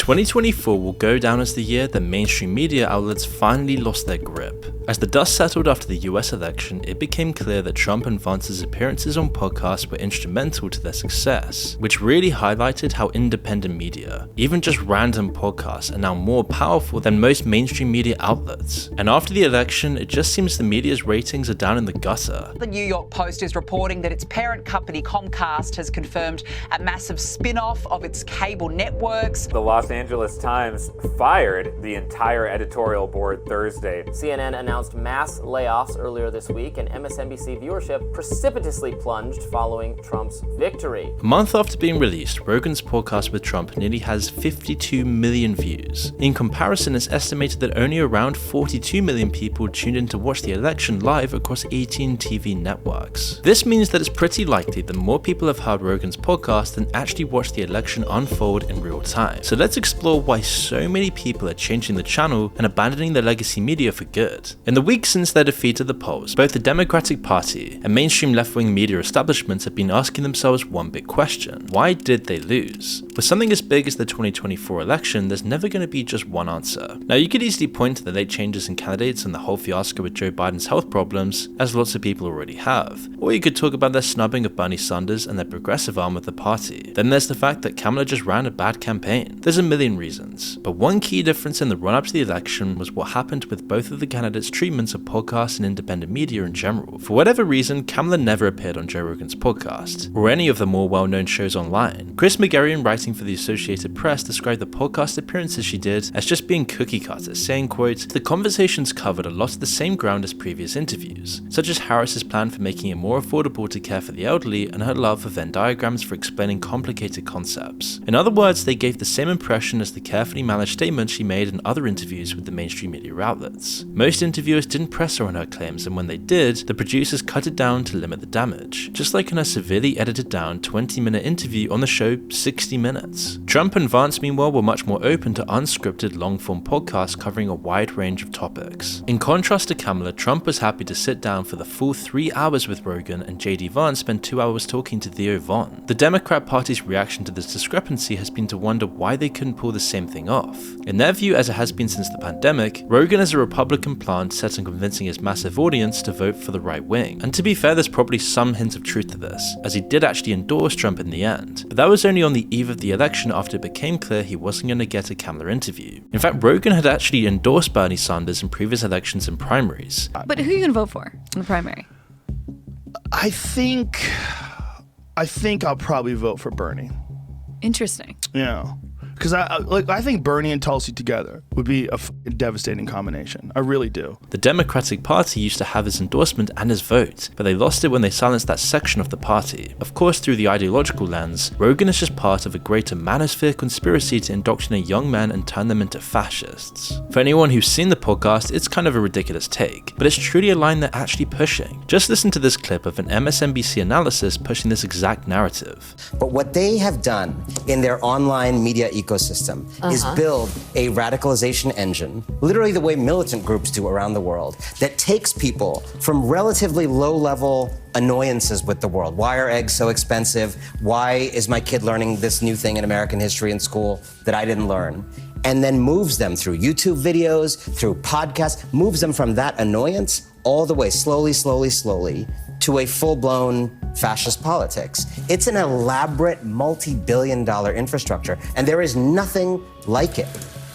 2024 will go down as the year that mainstream media outlets finally lost their grip. As the dust settled after the US election, it became clear that Trump and Vance's appearances on podcasts were instrumental to their success, which really highlighted how independent media, even just random podcasts, are now more powerful than most mainstream media outlets. And after the election, it just seems the media's ratings are down in the gutter. The New York Post is reporting that its parent company Comcast has confirmed a massive spin-off of its cable networks. The Los Angeles Times fired the entire editorial board Thursday. CNN announced mass layoffs earlier this week, and MSNBC viewership precipitously plunged following Trump's victory. A month after being released, Rogan's podcast with Trump nearly has 52 million views. In comparison, it's estimated that only around 42 million people tuned in to watch the election live across 18 TV networks. This means that it's pretty likely that more people have heard Rogan's podcast than actually watched the election unfold in real time. So let's explore why so many people are changing the channel and abandoning their legacy media for good. In the weeks since their defeat at the polls, both the Democratic Party and mainstream left-wing media establishments have been asking themselves one big question: why did they lose? For something as big as the 2024 election, there's never going to be just one answer. Now, you could easily point to the late changes in candidates and the whole fiasco with Joe Biden's health problems, as lots of people already have. Or you could talk about their snubbing of Bernie Sanders and their progressive arm of the party. Then there's the fact that Kamala just ran a bad campaign. There's a million reasons, but one key difference in the run-up to the election was what happened with both of the candidates' treatments of podcasts and independent media in general. For whatever reason, Kamala never appeared on Joe Rogan's podcast, or any of the more well-known shows online. Chris McGarrion, writing for the Associated Press, described the podcast appearances she did as just being cookie cutter, saying, quote, "The conversations covered a lot of the same ground as previous interviews, such as Harris's plan for making it more affordable to care for the elderly and her love for Venn diagrams for explaining complicated concepts. In other words, they gave the same impression as the carefully managed statements she made in other interviews with the mainstream media outlets. Most interviewers didn't press her on her claims, and when they did, the producers cut it down to limit the damage, just like in a severely edited down 20-minute interview on the show 60 Minutes. Trump and Vance, meanwhile, were much more open to unscripted long-form podcasts covering a wide range of topics. In contrast to Kamala, Trump was happy to sit down for the full 3 hours with Rogan, and JD Vance spent 2 hours talking to Theo Von. The Democrat Party's reaction to this discrepancy has been to wonder why they couldn't pull the same thing off. In their view, as it has been since the pandemic, Rogan is a Republican plant set on convincing his massive audience to vote for the right wing. And to be fair, there's probably some hint of truth to this, as he did actually endorse Trump in the end. But that was only on the eve of the election after it became clear he wasn't going to get a Kamala interview. In fact, Rogan had actually endorsed Bernie Sanders in previous elections and primaries. But who are you going to vote for in the primary? I think I'll probably vote for Bernie. Interesting. Yeah. Because I think Bernie and Tulsi together would be a devastating combination. I really do. The Democratic Party used to have his endorsement and his vote, but they lost it when they silenced that section of the party. Of course, through the ideological lens, Rogan is just part of a greater manosphere conspiracy to indoctrinate young men and turn them into fascists. For anyone who's seen the podcast, it's kind of a ridiculous take, but it's truly a line they're actually pushing. Just listen to this clip of an MSNBC analysis pushing this exact narrative. But what they have done in their online media ecosystem is build a radicalization engine, literally the way militant groups do around the world, that takes people from relatively low-level annoyances with the world. Why are eggs so expensive? Why is my kid learning this new thing in American history in school that I didn't learn? And then moves them through YouTube videos, through podcasts, moves them from that annoyance all the way slowly to a full-blown fascist politics. It's an elaborate multi-billion-dollar infrastructure, and there is nothing like it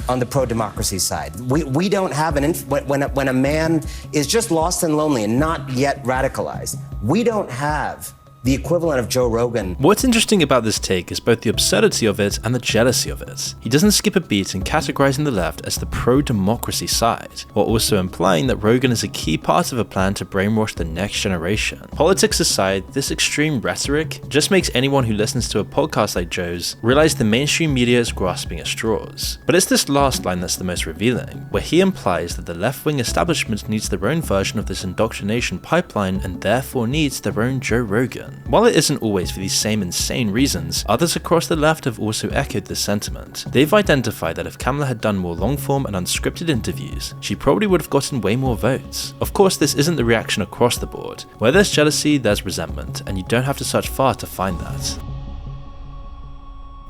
on the pro-democracy side. We don't have when a man is just lost and lonely and not yet radicalized, we don't have the equivalent of Joe Rogan. What's interesting about this take is both the absurdity of it and the jealousy of it. He doesn't skip a beat in categorizing the left as the pro-democracy side, while also implying that Rogan is a key part of a plan to brainwash the next generation. Politics aside, this extreme rhetoric just makes anyone who listens to a podcast like Joe's realize the mainstream media is grasping at straws. But it's this last line that's the most revealing, where he implies that the left-wing establishment needs their own version of this indoctrination pipeline and therefore needs their own Joe Rogan. While it isn't always for these same insane reasons, others across the left have also echoed this sentiment. They've identified that if Kamala had done more long-form and unscripted interviews, she probably would have gotten way more votes. Of course, this isn't the reaction across the board. Where there's jealousy, there's resentment, and you don't have to search far to find that.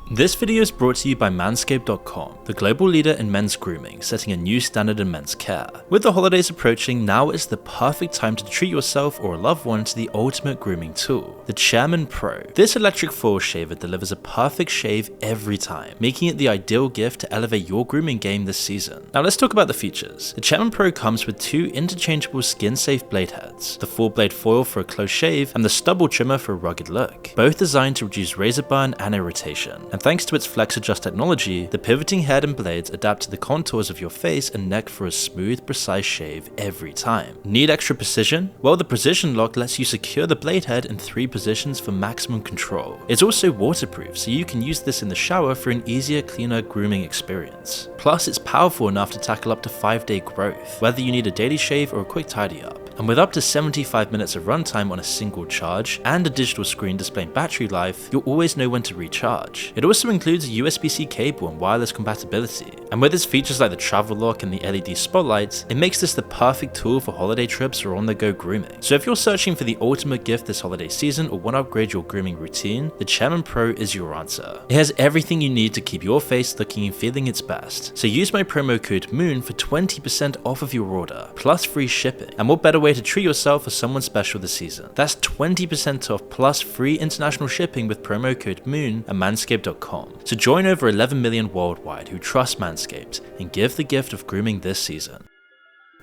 This video is brought to you by manscaped.com, the global leader in men's grooming, setting a new standard in men's care. With the holidays approaching, now is the perfect time to treat yourself or a loved one to the ultimate grooming tool, the Chairman Pro. This electric foil shaver delivers a perfect shave every time, making it the ideal gift to elevate your grooming game this season. Now let's talk about the features. The Chairman Pro comes with 2 interchangeable skin-safe blade heads, the 4-blade foil for a close shave, and the stubble trimmer for a rugged look, both designed to reduce razor burn and irritation. And thanks to its Flex Adjust technology, the pivoting head and blades adapt to the contours of your face and neck for a smooth, precise shave every time. Need extra precision? Well, the Precision Lock lets you secure the blade head in 3 positions for maximum control. It's also waterproof, so you can use this in the shower for an easier, cleaner grooming experience. Plus, it's powerful enough to tackle up to 5-day growth, whether you need a daily shave or a quick tidy up. And with up to 75 minutes of runtime on a single charge and a digital screen displaying battery life, you'll always know when to recharge. It also includes a USB-C cable and wireless compatibility. And with its features like the travel lock and the LED spotlights, it makes this the perfect tool for holiday trips or on-the-go grooming. So if you're searching for the ultimate gift this holiday season or want to upgrade your grooming routine, the Chairman Pro is your answer. It has everything you need to keep your face looking and feeling its best. So use my promo code MOON for 20% off of your order, plus free shipping. And what better way to treat yourself or someone special this season? That's 20% off plus free international shipping with promo code MOON at manscaped.com. So join over 11 million worldwide who trust Manscaped and give the gift of grooming this season.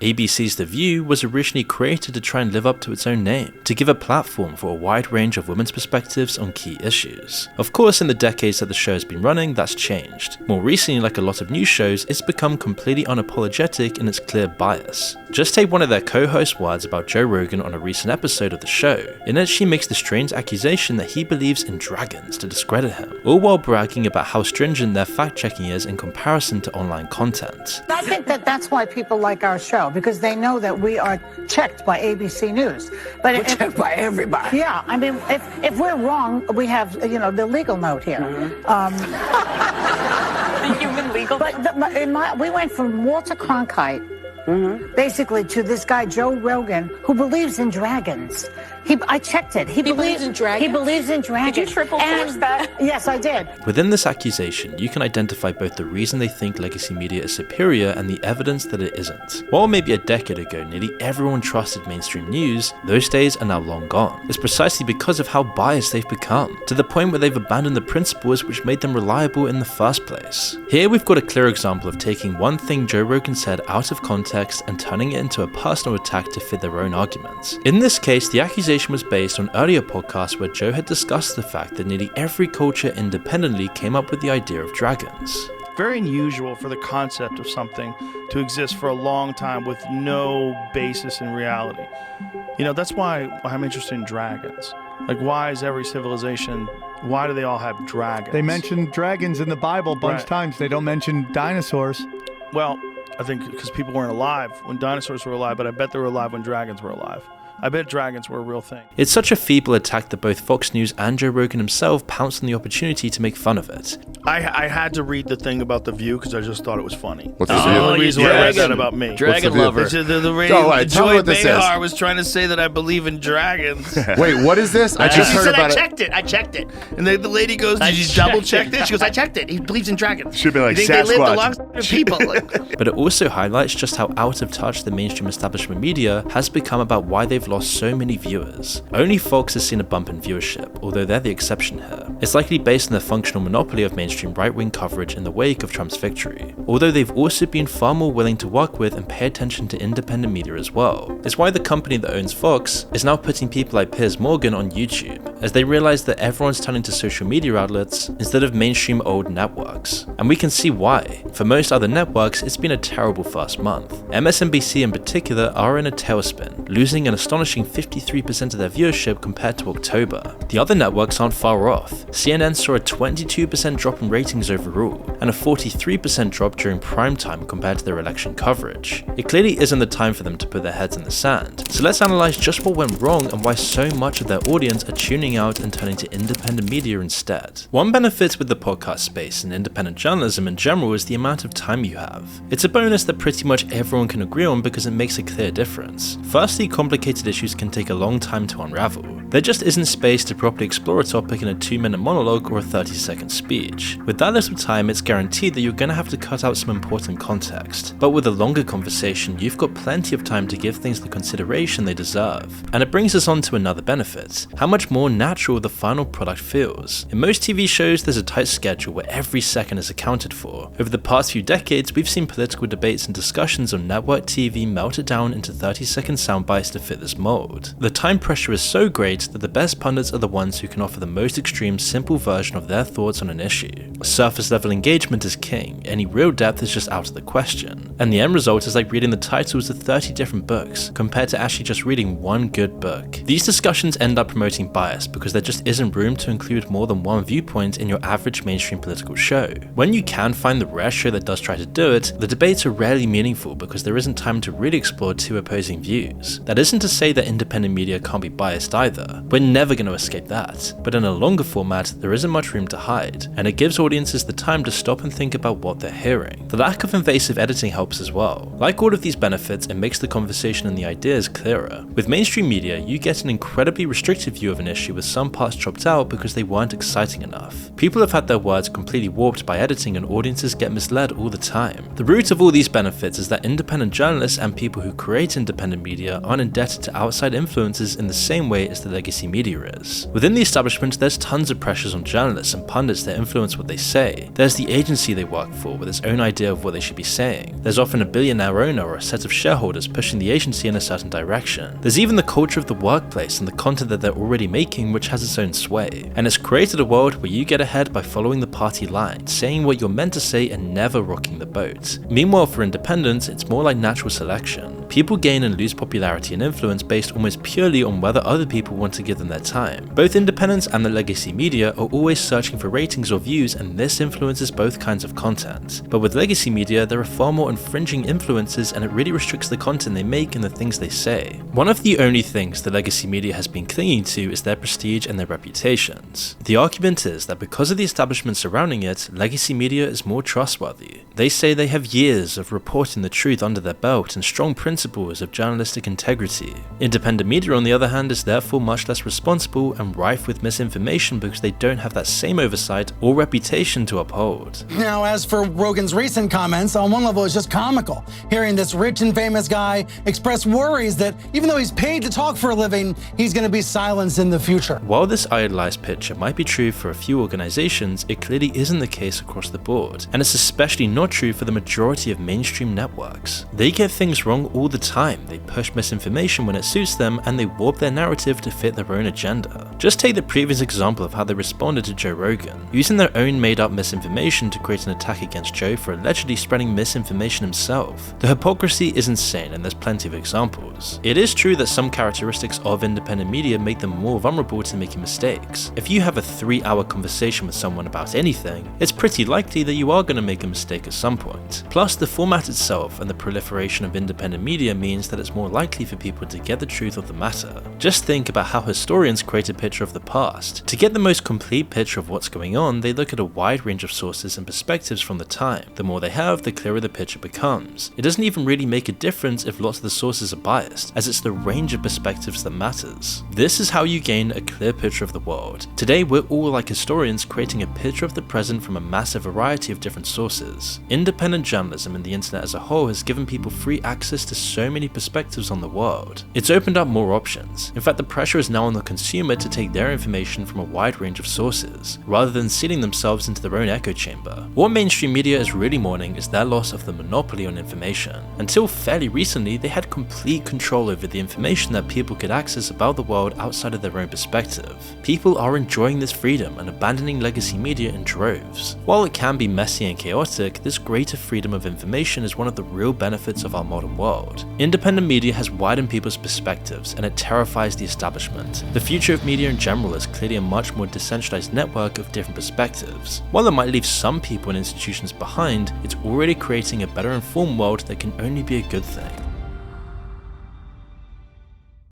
ABC's The View was originally created to try and live up to its own name, to give a platform for a wide range of women's perspectives on key issues. Of course, in the decades that the show has been running, that's changed. More recently, like a lot of news shows, it's become completely unapologetic in its clear bias. Just take one of their co-hosts' words about Joe Rogan on a recent episode of the show. In it, she makes the strange accusation that he believes in dragons to discredit him, all while bragging about how stringent their fact-checking is in comparison to online content. I think that's why people like our show, because they know that we are checked by ABC News. But we're checked by everybody. Yeah, I mean, if we're wrong, we have, the legal note here. The human legal note. But we went from Walter Cronkite, basically, to this guy, Joe Rogan, who believes in dragons. I checked it. He believes in dragons? He believes in dragons. Did you triple force that? Yes, I did. Within this accusation, you can identify both the reason they think legacy media is superior and the evidence that it isn't. While maybe a decade ago nearly everyone trusted mainstream news, those days are now long gone. It's precisely because of how biased they've become, to the point where they've abandoned the principles which made them reliable in the first place. Here we've got a clear example of taking one thing Joe Rogan said out of context and turning it into a personal attack to fit their own arguments. In this case, the accusation was based on earlier podcasts where Joe had discussed the fact that nearly every culture independently came up with the idea of dragons. Very unusual for the concept of something to exist for a long time with no basis in reality. That's why I'm interested in dragons. Like, why is every civilization, why do they all have dragons? They mention dragons in the Bible a bunch of times. They don't mention dinosaurs. Well, I think because people weren't alive when dinosaurs were alive, but I bet they were alive when dragons were alive. I bet dragons were a real thing. It's such a feeble attack that both Fox News and Joe Rogan himself pounced on the opportunity to make fun of it. I had to read the thing about The View because I just thought it was funny. What's the only reason why I read that about me. Dragon lover. The radio, Joy Behar was trying to say that I believe in dragons. Wait, what is this? I just heard about it. I checked it. And the lady goes, did you double check this? She goes, I checked it. He believes in dragons. Should be like Sasquatch. They lived alongside people. But it also highlights just how out of touch the mainstream establishment media has become about why they've lost so many viewers. Only Fox has seen a bump in viewership, although they're the exception here. It's likely based on the functional monopoly of mainstream right-wing coverage in the wake of Trump's victory, although they've also been far more willing to work with and pay attention to independent media as well. It's why the company that owns Fox is now putting people like Piers Morgan on YouTube, as they realize that everyone's turning to social media outlets instead of mainstream old networks. And we can see why. For most other networks, it's been a terrible first month. MSNBC in particular are in a tailspin, losing an astonishing 53% of their viewership compared to October. The other networks aren't far off. CNN saw a 22% drop in ratings overall, and a 43% drop during prime time compared to their election coverage. It clearly isn't the time for them to put their heads in the sand. So let's analyze just what went wrong and why so much of their audience are tuning out and turning to independent media instead. One benefit with the podcast space and independent journalism in general is the amount of time you have. It's a bonus that pretty much everyone can agree on because it makes a clear difference. Firstly, complicated issues can take a long time to unravel. There just isn't space to properly explore a topic in a 2-minute monologue or a 30-second speech. With that little time, it's guaranteed that you're going to have to cut out some important context. But with a longer conversation, you've got plenty of time to give things the consideration they deserve. And it brings us on to another benefit: how much more natural the final product feels. In most TV shows, there's a tight schedule where every second is accounted for. Over the past few decades, we've seen political debates and discussions on network TV melted down into 30-second sound bites to fit this mold. The time pressure is so great that the best pundits are the ones who can offer the most extreme, simple version of their thoughts on an issue. Surface level engagement is king, any real depth is just out of the question. And the end result is like reading the titles of 30 different books, compared to actually just reading one good book. These discussions end up promoting bias because there just isn't room to include more than one viewpoint in your average mainstream political show. When you can find the rare show that does try to do it, the debates are rarely meaningful because there isn't time to really explore two opposing views. That isn't to say that independent media can't be biased either. We're never going to escape that. But in a longer format, there isn't much room to hide, and it gives audiences the time to stop and think about what they're hearing. The lack of invasive editing helps as well. Like all of these benefits, it makes the conversation and the ideas clearer. With mainstream media, you get an incredibly restrictive view of an issue with some parts chopped out because they weren't exciting enough. People have had their words completely warped by editing and audiences get misled all the time. The root of all these benefits is that independent journalists and people who create independent media aren't indebted to outside influences in the same way as the legacy media is. Within the establishment, there's tons of pressures on journalists and pundits that influence what they say. There's the agency they work for with its own idea of what they should be saying. There's often a billionaire owner or a set of shareholders pushing the agency in a certain direction. There's even the culture of the workplace and the content that they're already making, which has its own sway. And it's created a world where you get ahead by following the party line, saying what you're meant to say and never rocking the boat. Meanwhile, for independents, it's more like natural selection. People gain and lose popularity and influence based almost purely on whether other people want to give them their time. Both independents and the legacy media are always searching for ratings or views, and this influences both kinds of content. But with legacy media, there are far more infringing influences, and it really restricts the content they make and the things they say. One of the only things the legacy media has been clinging to is their prestige and their reputations. The argument is that because of the establishment surrounding it, legacy media is more trustworthy. They say they have years of reporting the truth under their belt and strong principles of journalistic integrity. Independent media, on the other hand, is therefore much less responsible and rife with misinformation because they don't have that same oversight or reputation to uphold. Now, as for Rogan's recent comments, on one level it's just comical, hearing this rich and famous guy express worries that even though he's paid to talk for a living, he's going to be silenced in the future. While this idealized picture might be true for a few organizations, it clearly isn't the case across the board, and it's especially not true for the majority of mainstream networks. They get things wrong all the time. They push misinformation when it suits them, and they warp their narrative to fit their own agenda. Just take the previous example of how they responded to Joe Rogan, using their own made-up misinformation to create an attack against Joe for allegedly spreading misinformation himself. The hypocrisy is insane, and there's plenty of examples. It is true that some characteristics of independent media make them more vulnerable to making mistakes. If you have a 3-hour conversation with someone about anything, it's pretty likely that you are going to make a mistake at some point. Plus, the format itself and the proliferation of independent media means that it's more likely for people to get the truth of the matter. Just think about how historians create a picture of the past. To get the most complete picture of what's going on, they look at a wide range of sources and perspectives from the time. The more they have, the clearer the picture becomes. It doesn't even really make a difference if lots of the sources are biased, as it's the range of perspectives that matters. This is how you gain a clear picture of the world. Today, we're all like historians creating a picture of the present from a massive variety of different sources. Independent journalism and the internet as a whole has given people free access to so many perspectives on the world. It's opened up more options. In fact, the pressure is now on the consumer to take their information from a wide range of sources, rather than sealing themselves into their own echo chamber. What mainstream media is really mourning is their loss of the monopoly on information. Until fairly recently, they had complete control over the information that people could access about the world outside of their own perspective. People are enjoying this freedom and abandoning legacy media in droves. While it can be messy and chaotic, this greater freedom of information is one of the real benefits of our modern world. Independent media has widened people's perspectives, and it terrifies the establishment. The future of media in general is clearly a much more decentralized network of different perspectives. While it might leave some people and institutions behind, it's already creating a better informed world that can only be a good thing.